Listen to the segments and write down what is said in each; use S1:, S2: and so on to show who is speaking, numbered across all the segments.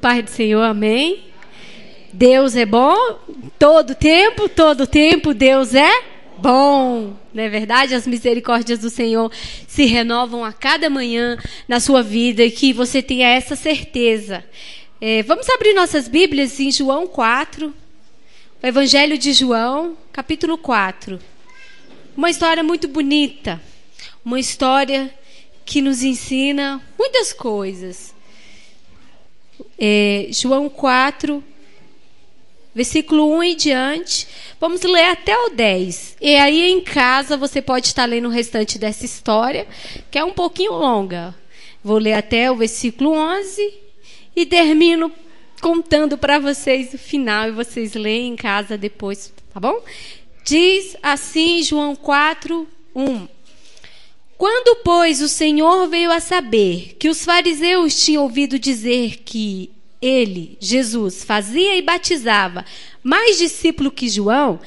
S1: paz do Senhor, amém? Deus é bom, todo tempo Deus é bom. Não é verdade? As misericórdias do Senhor se renovam a cada manhã na sua vida e que você tenha essa certeza. Vamos abrir nossas Bíblias em João 4, o Evangelho de João, capítulo 4. Uma história muito bonita, uma história que nos ensina muitas coisas. João 4, versículo 1 em diante. Vamos ler até o 10. E aí em casa você pode estar lendo o restante dessa história, que é um pouquinho longa. Vou ler até o versículo 11 e termino contando para vocês o final. E vocês leem em casa depois, tá bom? Diz assim João 4, 1. Quando, pois, o Senhor veio a saber que os fariseus tinham ouvido dizer que ele, Jesus, fazia e batizava mais discípulos que João,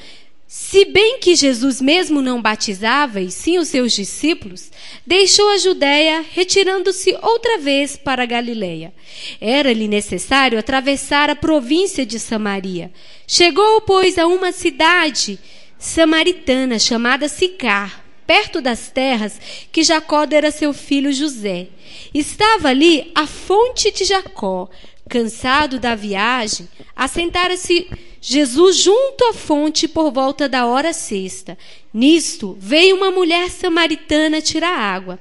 S1: se bem que Jesus mesmo não batizava, e sim os seus discípulos, deixou a Judéia, retirando-se outra vez para a Galileia. Era-lhe necessário atravessar a província de Samaria. Chegou, pois, a uma cidade samaritana chamada Sicar, perto das terras que Jacó dera a seu filho José. Estava ali a fonte de Jacó. Cansado da viagem, assentara-se Jesus junto à fonte por volta da hora sexta. Nisto veio uma mulher samaritana tirar água.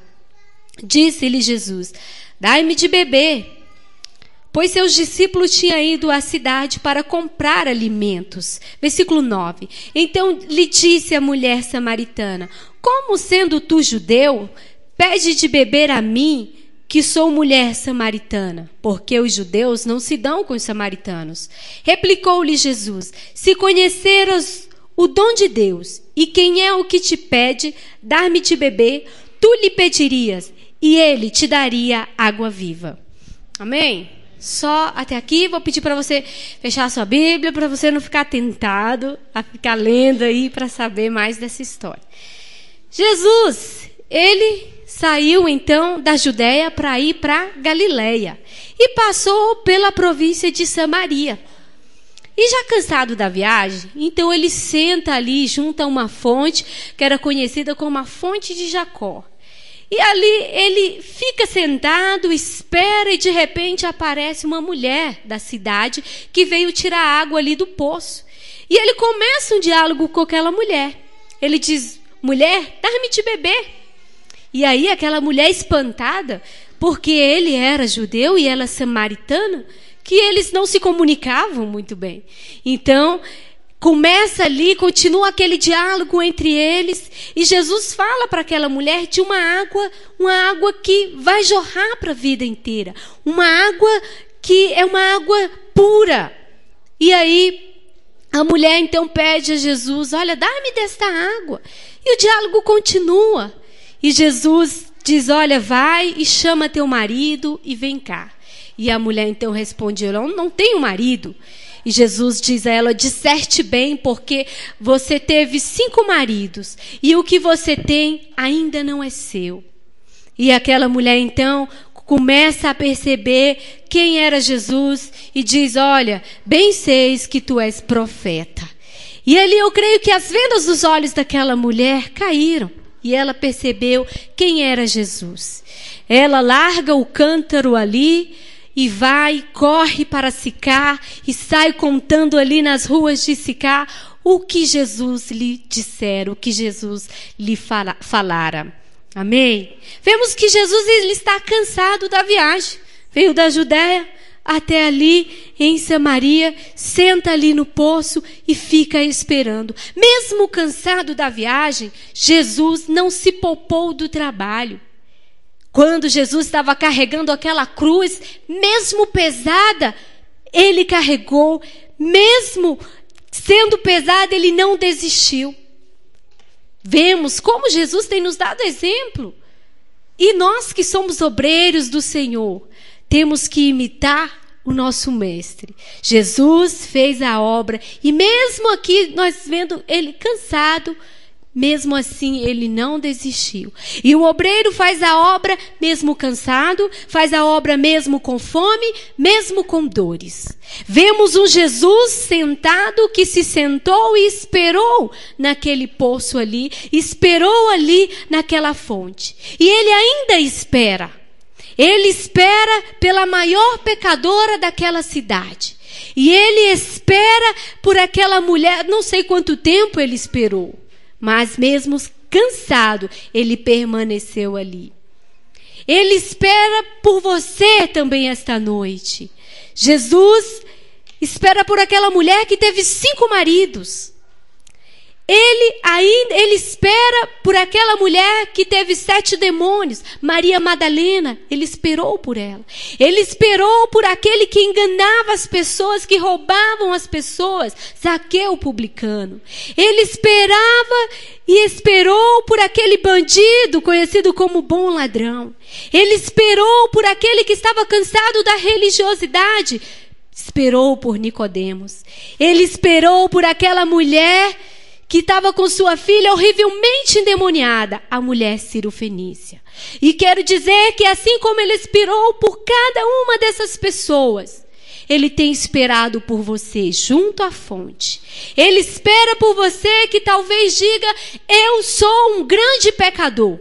S1: Disse-lhe Jesus: dai-me de beber. Pois seus discípulos tinham ido à cidade para comprar alimentos. Versículo 9. Então lhe disse a mulher samaritana: como sendo tu judeu, pede de beber a mim, que sou mulher samaritana? Porque os judeus não se dão com os samaritanos. Replicou-lhe Jesus: se conheceras o dom de Deus, e quem é o que te pede dar-me de beber, tu lhe pedirias, e ele te daria água viva. Amém? Só até aqui. Vou pedir para você fechar a sua Bíblia, para você não ficar tentado a ficar lendo aí para saber mais dessa história. Jesus, ele saiu então da Judéia para ir para Galileia e passou pela província de Samaria. E já cansado da viagem, então ele senta ali junto a uma fonte que era conhecida como a fonte de Jacó. E ali ele fica sentado, espera, e de repente aparece uma mulher da cidade que veio tirar água ali do poço. E ele começa um diálogo com aquela mulher. Ele diz: mulher, dá-me de beber. E aí aquela mulher espantada, porque ele era judeu e ela samaritana, que eles não se comunicavam muito bem. Então começa ali, continua aquele diálogo entre eles, e Jesus fala para aquela mulher de uma água que vai jorrar para a vida inteira, uma água que é uma água pura. E aí a mulher então pede a Jesus: olha, dá-me desta água. E o diálogo continua. E Jesus diz: olha, vai e chama teu marido e vem cá. E a mulher então responde: eu não tenho marido. E Jesus diz a ela: disseste bem, porque você teve 5 maridos, e o que você tem ainda não é seu. E aquela mulher então começa a perceber quem era Jesus e diz: olha, bem seis que tu és profeta. E ali eu creio que as vendas dos olhos daquela mulher caíram. E ela percebeu quem era Jesus. Ela larga o cântaro ali e vai, corre para Sicar e sai contando ali nas ruas de Sicar o que Jesus lhe dissera, o que Jesus lhe falara. Amém? Vemos que Jesus ele está cansado da viagem. Veio da Judéia até ali em Samaria, senta ali no poço e fica esperando. Mesmo cansado da viagem, Jesus não se poupou do trabalho. Quando Jesus estava carregando aquela cruz, mesmo pesada, ele carregou. Mesmo sendo pesada, ele não desistiu. Vemos como Jesus tem nos dado exemplo. E nós que somos obreiros do Senhor, temos que imitar o nosso mestre. Jesus fez a obra, e mesmo aqui nós vendo ele cansado, mesmo assim ele não desistiu. E o obreiro faz a obra mesmo cansado, faz a obra mesmo com fome, mesmo com dores. Vemos um Jesus sentado que se sentou e esperou naquele poço ali, esperou ali naquela fonte. E ele ainda espera. Ele espera pela maior pecadora daquela cidade. E ele espera por aquela mulher, não sei quanto tempo ele esperou. Mas mesmo cansado, ele permaneceu ali. Ele espera por você também esta noite. Jesus espera por aquela mulher que teve 5 maridos. Ele espera por aquela mulher que teve 7 demônios. Maria Madalena, ele esperou por ela. Ele esperou por aquele que enganava as pessoas, que roubavam as pessoas, Zaqueu publicano. Ele esperava e esperou por aquele bandido conhecido como bom ladrão. Ele esperou por aquele que estava cansado da religiosidade. Esperou por Nicodemos. Ele esperou por aquela mulher que estava com sua filha horrivelmente endemoniada, a mulher Cirofenícia. E quero dizer que assim como ele esperou por cada uma dessas pessoas, ele tem esperado por você junto à fonte. Ele espera por você que talvez diga: eu sou um grande pecador.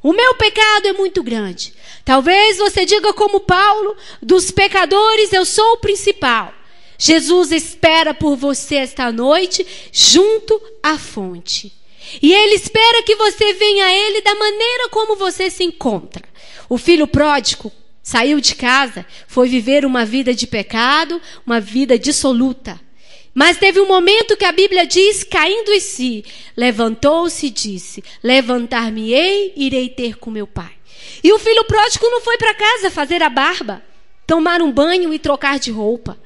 S1: O meu pecado é muito grande. Talvez você diga como Paulo: dos pecadores eu sou o principal. Jesus espera por você esta noite junto à fonte. E ele espera que você venha a ele da maneira como você se encontra. O filho pródigo saiu de casa, foi viver uma vida de pecado, uma vida dissoluta. Mas teve um momento que a Bíblia diz, caindo em si, levantou-se e disse: levantar-me-ei, irei ter com meu pai. E o filho pródigo não foi para casa fazer a barba, tomar um banho e trocar de roupa.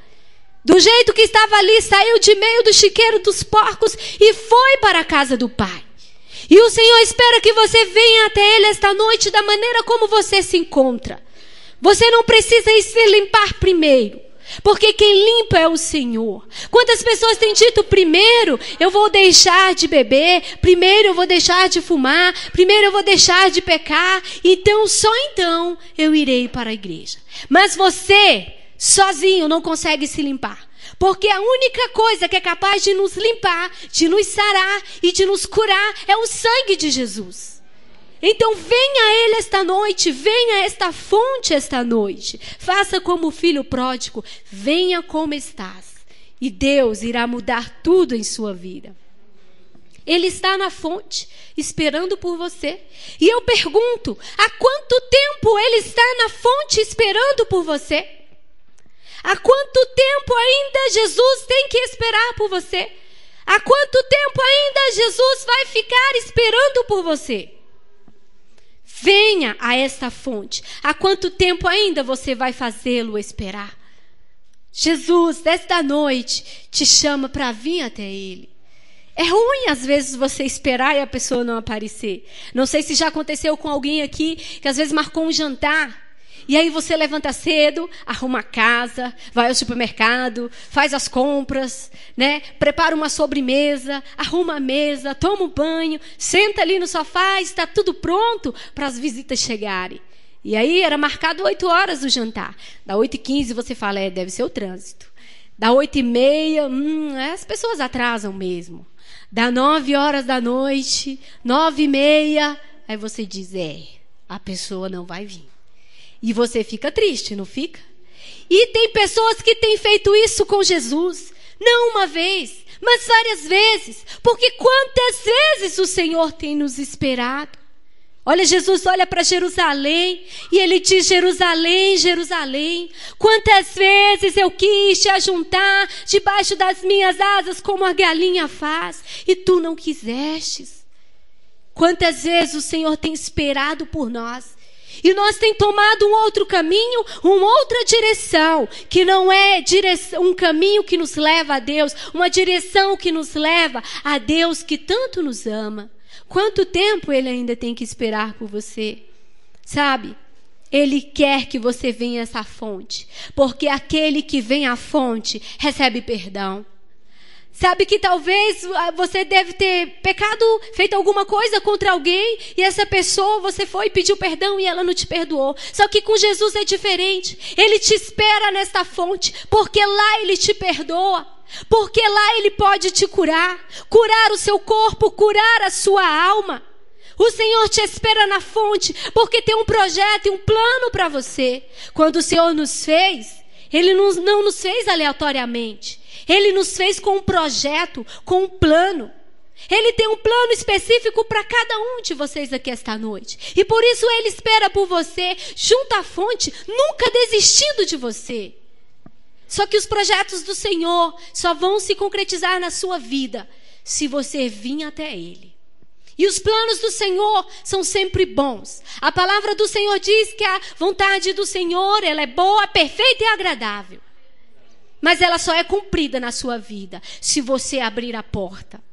S1: Do jeito que estava ali, saiu de meio do chiqueiro dos porcos e foi para a casa do pai. E o Senhor espera que você venha até ele esta noite da maneira como você se encontra. Você não precisa ir se limpar primeiro, porque quem limpa é o Senhor. Quantas pessoas têm dito: primeiro eu vou deixar de beber, primeiro eu vou deixar de fumar, primeiro eu vou deixar de pecar, então só então eu irei para a igreja. Mas você sozinho não consegue se limpar, porque a única coisa que é capaz de nos limpar, de nos sarar e de nos curar é o sangue de Jesus. Então venha a ele esta noite, venha a esta fonte esta noite. Faça como o filho pródigo, venha como estás, e Deus irá mudar tudo em sua vida. Ele está na fonte, esperando por você. E eu pergunto: há quanto tempo ele está na fonte esperando por você? Há quanto tempo ainda Jesus tem que esperar por você? Há quanto tempo ainda Jesus vai ficar esperando por você? Venha a esta fonte. Há quanto tempo ainda você vai fazê-lo esperar? Jesus, desta noite, te chama para vir até ele. É ruim, às vezes, você esperar e a pessoa não aparecer. Não sei se já aconteceu com alguém aqui que às vezes marcou um jantar. E aí você levanta cedo, arruma a casa, vai ao supermercado, faz as compras, né? Prepara uma sobremesa, arruma a mesa, toma um banho, senta ali no sofá, está tudo pronto para as visitas chegarem. E aí era marcado 8 horas o jantar. Da 8h15 você fala: deve ser o trânsito. Da 8h30, as pessoas atrasam mesmo. Da 9 horas da noite, 9h30, aí você diz: a pessoa não vai vir. E você fica triste, não fica? E tem pessoas que têm feito isso com Jesus. Não uma vez, mas várias vezes. Porque quantas vezes o Senhor tem nos esperado? Olha, Jesus olha para Jerusalém e ele diz: Jerusalém, Jerusalém, quantas vezes eu quis te ajuntar debaixo das minhas asas como a galinha faz, e tu não quisestes. Quantas vezes o Senhor tem esperado por nós. E nós temos tomado um outro caminho, uma outra direção, que não é um caminho que nos leva a Deus, uma direção que nos leva a Deus que tanto nos ama. Quanto tempo ele ainda tem que esperar por você? Sabe? Ele quer que você venha a essa fonte, porque aquele que vem à fonte recebe perdão. Sabe que talvez você deve ter pecado, feito alguma coisa contra alguém, e essa pessoa, você foi e pediu perdão e ela não te perdoou. Só que com Jesus é diferente. Ele te espera nesta fonte, porque lá Ele te perdoa. Porque lá Ele pode te curar. Curar o seu corpo, curar a sua alma. O Senhor te espera na fonte, porque tem um projeto e um plano para você. Quando o Senhor nos fez, Ele não nos fez aleatoriamente. Ele nos fez com um projeto, com um plano. Ele tem um plano específico para cada um de vocês aqui esta noite. E por isso Ele espera por você, junto à fonte, nunca desistindo de você. Só que os projetos do Senhor só vão se concretizar na sua vida se você vir até Ele. E os planos do Senhor são sempre bons. A palavra do Senhor diz que a vontade do Senhor, ela é boa, perfeita e agradável. Mas ela só é cumprida na sua vida se você abrir a porta.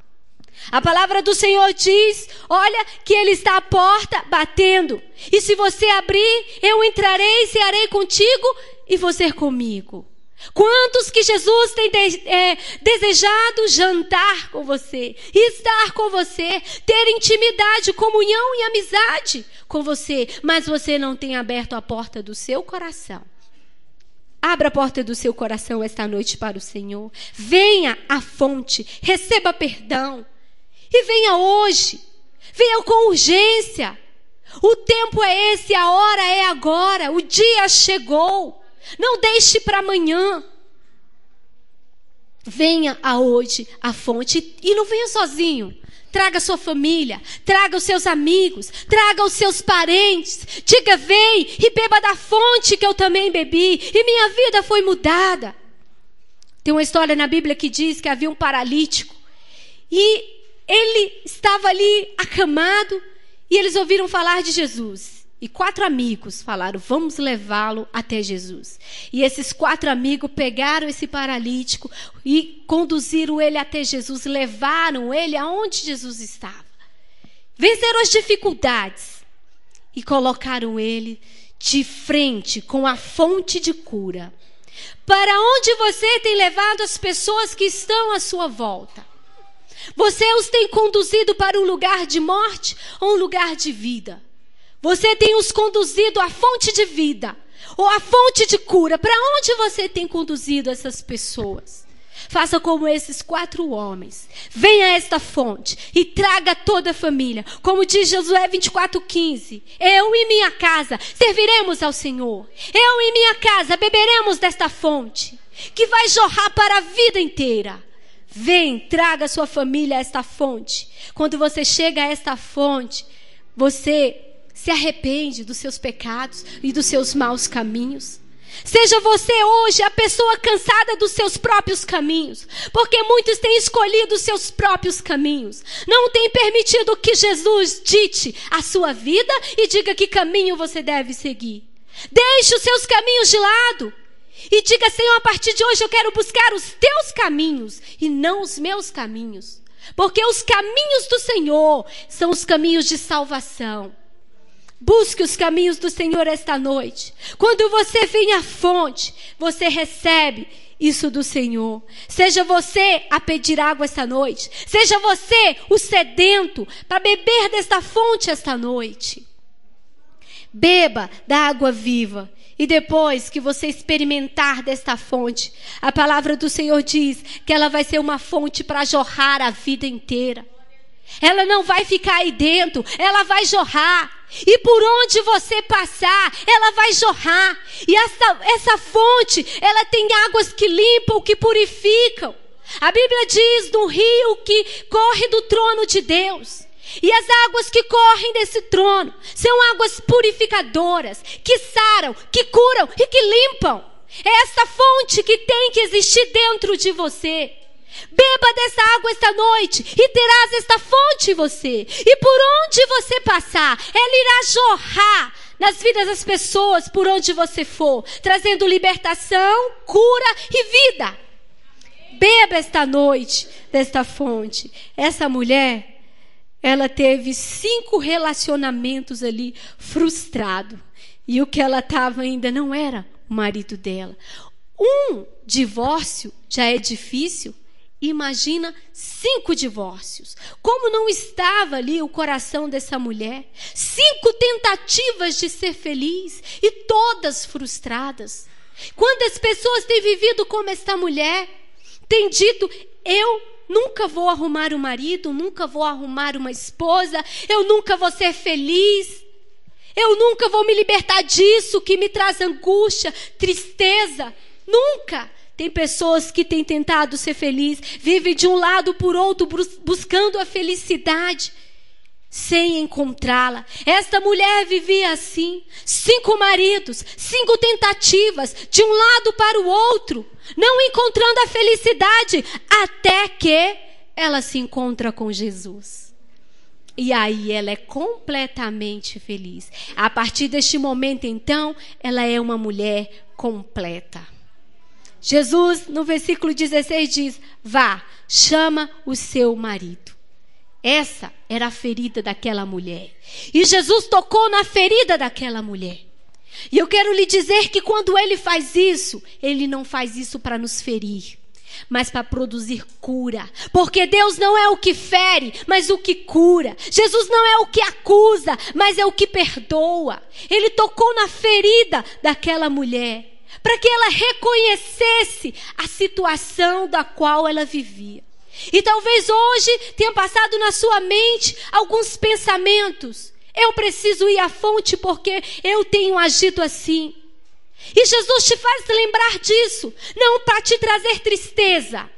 S1: A palavra do Senhor diz, olha, que Ele está à porta batendo. E se você abrir, eu entrarei e cearei contigo e você comigo. Quantos que Jesus tem desejado jantar com você, estar com você, ter intimidade, comunhão e amizade com você, mas você não tem aberto a porta do seu coração. Abra a porta do seu coração esta noite para o Senhor. Venha à fonte, receba perdão. E venha hoje. Venha com urgência. O tempo é esse, a hora é agora. O dia chegou. Não deixe para amanhã. Venha a hoje à fonte e não venha sozinho. Traga a sua família, traga os seus amigos, traga os seus parentes. Diga, vem e beba da fonte que eu também bebi e minha vida foi mudada. Tem uma história na Bíblia que diz que havia um paralítico e ele estava ali acamado e eles ouviram falar de Jesus. E 4 amigos falaram, vamos levá-lo até Jesus. E esses 4 amigos pegaram esse paralítico e conduziram ele até Jesus, levaram ele aonde Jesus estava. Venceram as dificuldades e colocaram ele de frente com a fonte de cura. Para onde você tem levado as pessoas que estão à sua volta? Você os tem conduzido para um lugar de morte ou um lugar de vida? Você tem os conduzido à fonte de vida ou à fonte de cura? Para onde você tem conduzido essas pessoas? Faça como esses 4 homens. Venha a esta fonte e traga toda a família. Como diz Josué 24:15. Eu e minha casa serviremos ao Senhor. Eu e minha casa beberemos desta fonte, que vai jorrar para a vida inteira. Vem, traga sua família a esta fonte. Quando você chega a esta fonte, você se arrepende dos seus pecados e dos seus maus caminhos. Seja você hoje a pessoa cansada dos seus próprios caminhos, porque muitos têm escolhido os seus próprios caminhos. Não têm permitido que Jesus dite a sua vida e diga que caminho você deve seguir. Deixe os seus caminhos de lado e diga, Senhor, a partir de hoje eu quero buscar os teus caminhos e não os meus caminhos. Porque os caminhos do Senhor são os caminhos de salvação. Busque os caminhos do Senhor esta noite. Quando você vem à fonte, você recebe isso do Senhor. Seja você a pedir água esta noite. Seja você o sedento para beber desta fonte esta noite. Beba da água viva. E depois que você experimentar desta fonte, a palavra do Senhor diz que ela vai ser uma fonte para jorrar a vida inteira. Ela não vai ficar aí dentro, ela vai jorrar. E por onde você passar, ela vai jorrar. E essa fonte, ela tem águas que limpam, que purificam. A Bíblia diz do rio que corre do trono de Deus. E as águas que correm desse trono são águas purificadoras, que saram, que curam e que limpam. É essa fonte que tem que existir dentro de você. Beba dessa água esta noite e terás esta fonte em você. E por onde você passar, ela irá jorrar nas vidas das pessoas por onde você for, trazendo libertação, cura e vida. Beba esta noite desta fonte. Essa mulher, ela teve 5 relacionamentos ali frustrados. E o que ela estava ainda não era o marido dela. Um divórcio já é difícil. imagina 5 divórcios. Como não estava ali o coração dessa mulher? 5 tentativas de ser feliz e todas frustradas. Quantas pessoas têm vivido como esta mulher? Têm dito, eu nunca vou arrumar um marido, nunca vou arrumar uma esposa, eu nunca vou ser feliz, eu nunca vou me libertar disso que me traz angústia, tristeza. Nunca. Tem pessoas que têm tentado ser felizes, vivem de um lado por outro, buscando a felicidade, sem encontrá-la. Esta mulher vivia assim, 5 maridos, 5 tentativas, de um lado para o outro, não encontrando a felicidade, até que ela se encontra com Jesus. E aí ela é completamente feliz. A partir deste momento, então, ela é uma mulher completa. Jesus, no versículo 16, diz, vá, chama o seu marido. Essa era a ferida daquela mulher. E Jesus tocou na ferida daquela mulher. E eu quero lhe dizer que quando ele faz isso, ele não faz isso para nos ferir, mas para produzir cura. Porque Deus não é o que fere, mas o que cura. Jesus não é o que acusa, mas é o que perdoa. Ele tocou na ferida daquela mulher, para que ela reconhecesse a situação da qual ela vivia. E talvez hoje tenha passado na sua mente alguns pensamentos. Eu preciso ir à fonte porque eu tenho agido assim. E Jesus te faz lembrar disso, não para te trazer tristeza,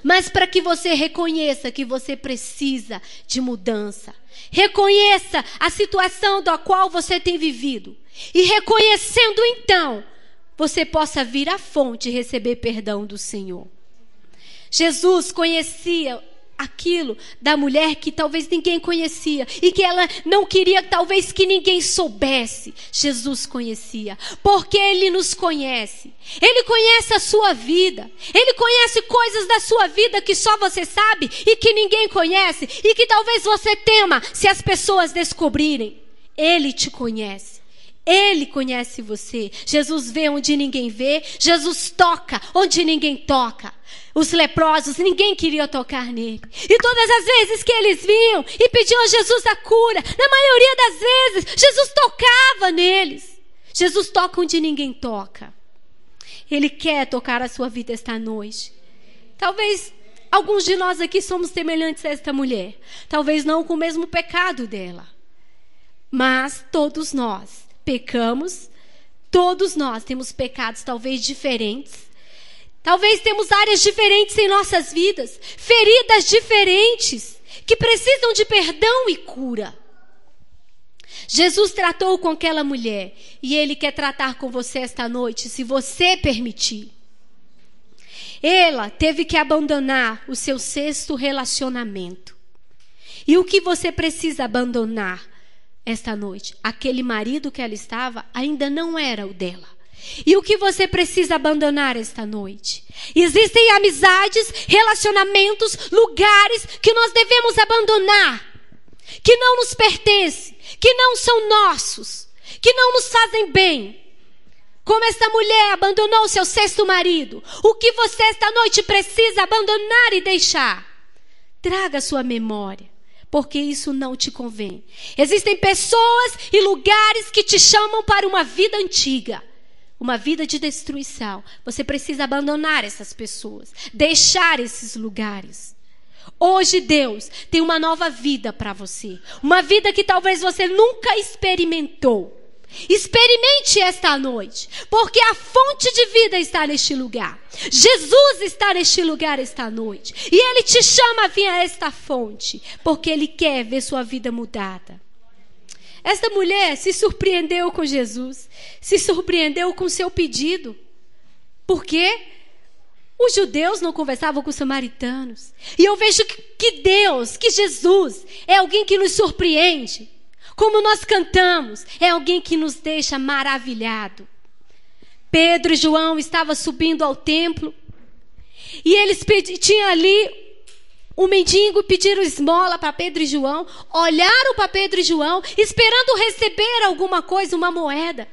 S1: mas para que você reconheça que você precisa de mudança. Reconheça a situação da qual você tem vivido. E reconhecendo então, você possa vir à fonte e receber perdão do Senhor. Jesus conhecia aquilo da mulher que talvez ninguém conhecia e que ela não queria talvez que ninguém soubesse. Jesus conhecia, porque Ele nos conhece. Ele conhece a sua vida. Ele conhece coisas da sua vida que só você sabe e que ninguém conhece e que talvez você tema se as pessoas descobrirem. Ele te conhece. Ele conhece você. Jesus vê onde ninguém vê. Jesus toca onde ninguém toca. Os leprosos, ninguém queria tocar nele. E todas as vezes que eles vinham e pediam a Jesus a cura, na maioria das vezes, Jesus tocava neles. Jesus toca onde ninguém toca. Ele quer tocar a sua vida esta noite. Talvez alguns de nós aqui somos semelhantes a esta mulher. Talvez não com o mesmo pecado dela. Mas todos nós pecamos. Todos nós temos pecados talvez diferentes. Talvez temos áreas diferentes em nossas vidas, feridas diferentes, que precisam de perdão e cura. Jesus tratou com aquela mulher, e Ele quer tratar com você esta noite, se você permitir. Ela teve que abandonar o seu 6º relacionamento. E o que você precisa abandonar esta noite? Aquele marido que ela estava ainda não era o dela. E o que você precisa abandonar esta noite? Existem amizades, relacionamentos, lugares que nós devemos abandonar, que não nos pertencem, que não são nossos, que não nos fazem bem. Como esta mulher abandonou o seu 6º marido, o que você esta noite precisa abandonar e deixar? Traga a sua memória, porque isso não te convém. Existem pessoas e lugares que te chamam para uma vida antiga. Uma vida de destruição. Você precisa abandonar essas pessoas. Deixar esses lugares. Hoje Deus tem uma nova vida para você. Uma vida que talvez você nunca experimentou. Experimente esta noite. Porque a fonte de vida está neste lugar. Jesus está neste lugar esta noite. E Ele te chama a vir a esta fonte. Porque Ele quer ver sua vida mudada. Esta mulher se surpreendeu com Jesus, se surpreendeu com seu pedido, porque os judeus não conversavam com os samaritanos. E eu vejo que Deus, que Jesus, é alguém que nos surpreende. Como nós cantamos, é alguém que nos deixa maravilhado. Pedro e João estavam subindo ao templo, e eles tinham ali um mendigo, pediram esmola para Pedro e João, olharam para Pedro e João, esperando receber alguma coisa, uma moeda.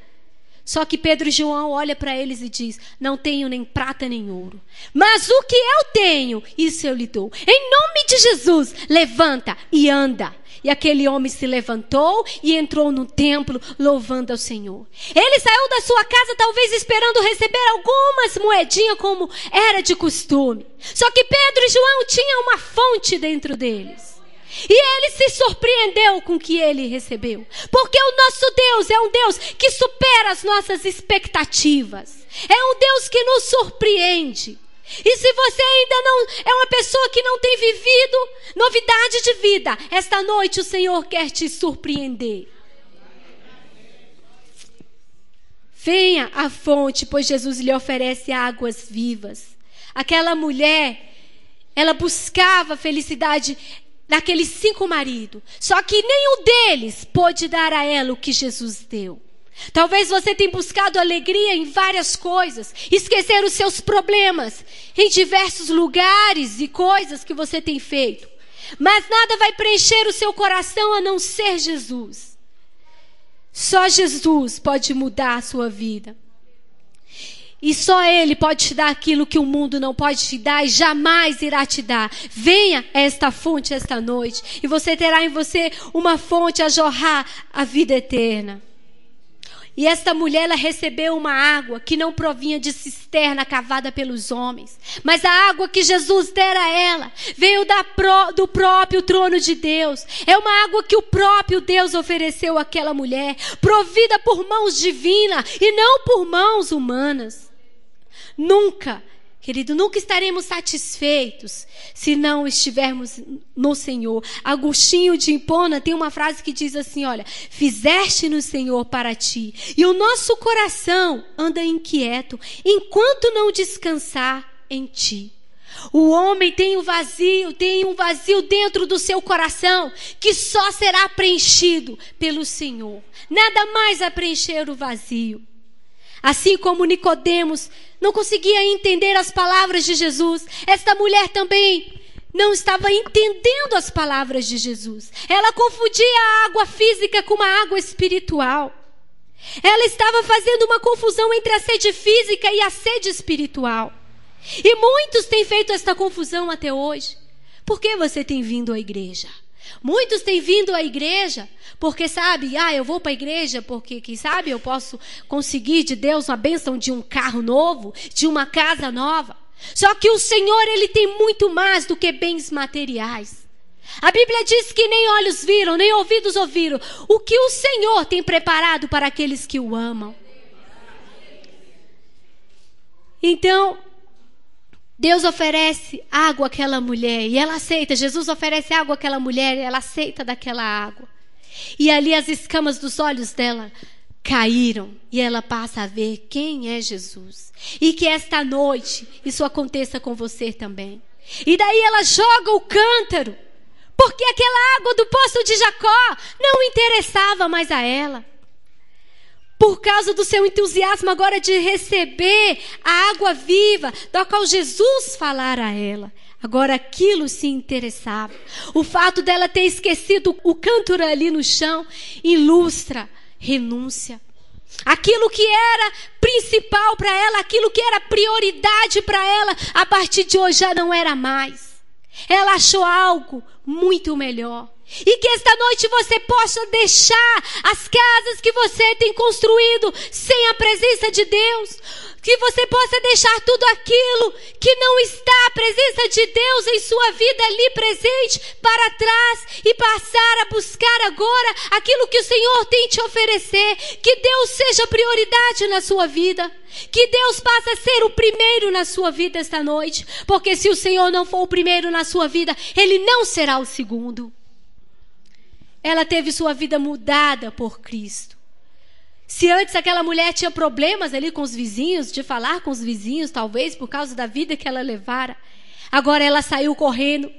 S1: Só que Pedro e João olham para eles e diz: não tenho nem prata nem ouro, mas o que eu tenho, isso eu lhe dou. Em nome de Jesus, levanta e anda. E aquele homem se levantou e entrou no templo louvando ao Senhor. Ele saiu da sua casa talvez esperando receber algumas moedinhas como era de costume. Só que Pedro e João tinham uma fonte dentro deles. E ele se surpreendeu com o que ele recebeu. Porque o nosso Deus é um Deus que supera as nossas expectativas. É um Deus que nos surpreende. E se você ainda não é uma pessoa que não tem vivido novidade de vida, esta noite o Senhor quer te surpreender. Venha à fonte, pois Jesus lhe oferece águas vivas. Aquela mulher, ela buscava felicidade daqueles 5 maridos. Só que nenhum deles pôde dar a ela o que Jesus deu. Talvez você tenha buscado alegria em várias coisas, esquecer os seus problemas em diversos lugares e coisas que você tem feito. Mas nada vai preencher o seu coração a não ser Jesus. Só Jesus pode mudar a sua vida. E só Ele pode te dar aquilo que o mundo não pode te dar e jamais irá te dar. Venha a esta fonte esta noite e você terá em você uma fonte a jorrar a vida eterna. E esta mulher, ela recebeu uma água que não provinha de cisterna cavada pelos homens. Mas a água que Jesus dera a ela veio do próprio trono de Deus. É uma água que o próprio Deus ofereceu àquela mulher, provida por mãos divinas e não por mãos humanas. Nunca, querido, nunca estaremos satisfeitos se não estivermos no Senhor. Agostinho de Hipona tem uma frase que diz assim, olha: fizeste no Senhor para ti, e o nosso coração anda inquieto, enquanto não descansar em ti. O homem tem um vazio dentro do seu coração, que só será preenchido pelo Senhor. Nada mais a preencher o vazio. Assim como Nicodemos não conseguia entender as palavras de Jesus, esta mulher também não estava entendendo as palavras de Jesus. Ela confundia a água física com uma água espiritual. Ela estava fazendo uma confusão entre a sede física e a sede espiritual. E muitos têm feito esta confusão até hoje. Por que você tem vindo à igreja? Muitos têm vindo à igreja porque sabe, eu vou para a igreja porque, quem sabe, eu posso conseguir de Deus uma bênção de um carro novo, de uma casa nova. Só que o Senhor, Ele tem muito mais do que bens materiais. A Bíblia diz que nem olhos viram, nem ouvidos ouviram o que o Senhor tem preparado para aqueles que o amam. Então, Deus oferece água àquela mulher e ela aceita. Jesus oferece água àquela mulher e ela aceita daquela água. E ali as escamas dos olhos dela caíram e ela passa a ver quem é Jesus. E que esta noite isso aconteça com você também. E daí ela joga o cântaro, porque aquela água do poço de Jacó não interessava mais a ela. Por causa do seu entusiasmo agora de receber a água viva, da qual Jesus falara a ela. Agora aquilo se interessava. O fato dela ter esquecido o cântaro ali no chão ilustra renúncia. Aquilo que era principal para ela, aquilo que era prioridade para ela, a partir de hoje já não era mais. Ela achou algo muito melhor. E que esta noite você possa deixar as casas que você tem construído sem a presença de Deus. Que você possa deixar tudo aquilo que não está a presença de Deus em sua vida ali presente para trás e passar a buscar agora aquilo que o Senhor tem te oferecer. Que Deus seja prioridade na sua vida. Que Deus passe a ser o primeiro na sua vida esta noite. Porque se o Senhor não for o primeiro na sua vida, Ele não será o segundo. Ela teve sua vida mudada por Cristo. Se antes aquela mulher tinha problemas ali com os vizinhos, de falar com os vizinhos, talvez por causa da vida que ela levara, agora ela saiu correndo.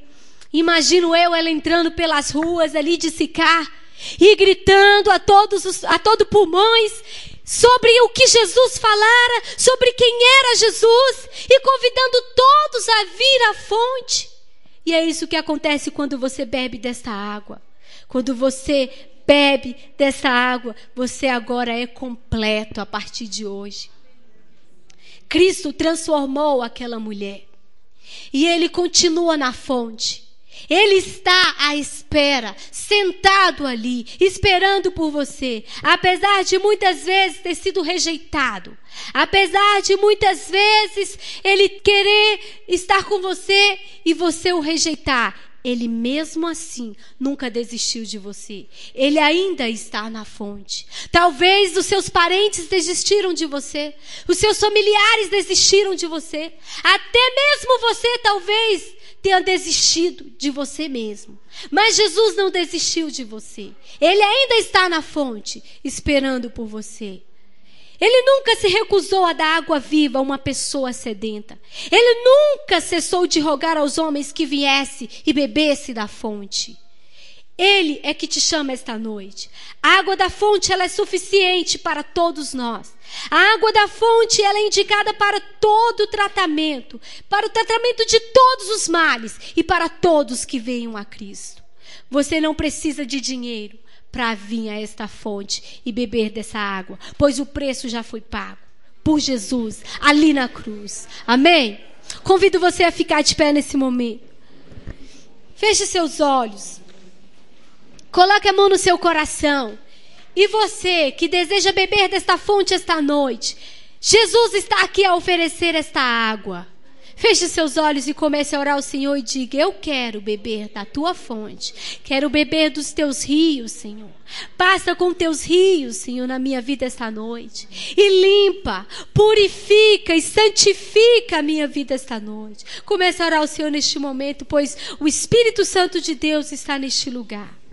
S1: Imagino ela entrando pelas ruas ali de Sicar e gritando a todo pulmões sobre o que Jesus falara, sobre quem era Jesus, e convidando todos a vir à fonte. E é isso que acontece quando você bebe desta água. Quando você bebe dessa água, você agora é completo a partir de hoje. Cristo transformou aquela mulher. E Ele continua na fonte. Ele está à espera, sentado ali, esperando por você. Apesar de muitas vezes ter sido rejeitado. Apesar de muitas vezes Ele querer estar com você e você o rejeitar. Ele mesmo assim nunca desistiu de você. Ele ainda está na fonte. Talvez os seus parentes desistiram de você. Os seus familiares desistiram de você. Até mesmo você talvez tenha desistido de você mesmo. Mas Jesus não desistiu de você. Ele ainda está na fonte, esperando por você. Ele nunca se recusou a dar água viva a uma pessoa sedenta. Ele nunca cessou de rogar aos homens que viesse e bebesse da fonte. Ele é que te chama esta noite. A água da fonte, ela é suficiente para todos nós. A água da fonte, ela é indicada para todo o tratamento, para o tratamento de todos os males e para todos que venham a Cristo. Você não precisa de dinheiro para vir a esta fonte e beber dessa água, pois o preço já foi pago por Jesus ali na cruz. Amém? Convido você a ficar de pé nesse momento. Feche seus olhos. Coloque a mão no seu coração. E você que deseja beber desta fonte esta noite, Jesus está aqui a oferecer esta água. Feche seus olhos e comece a orar ao Senhor e diga: eu quero beber da tua fonte. Quero beber dos teus rios, Senhor. Passa com teus rios, Senhor, na minha vida esta noite. E limpa, purifica e santifica a minha vida esta noite. Comece a orar ao Senhor neste momento, pois o Espírito Santo de Deus está neste lugar.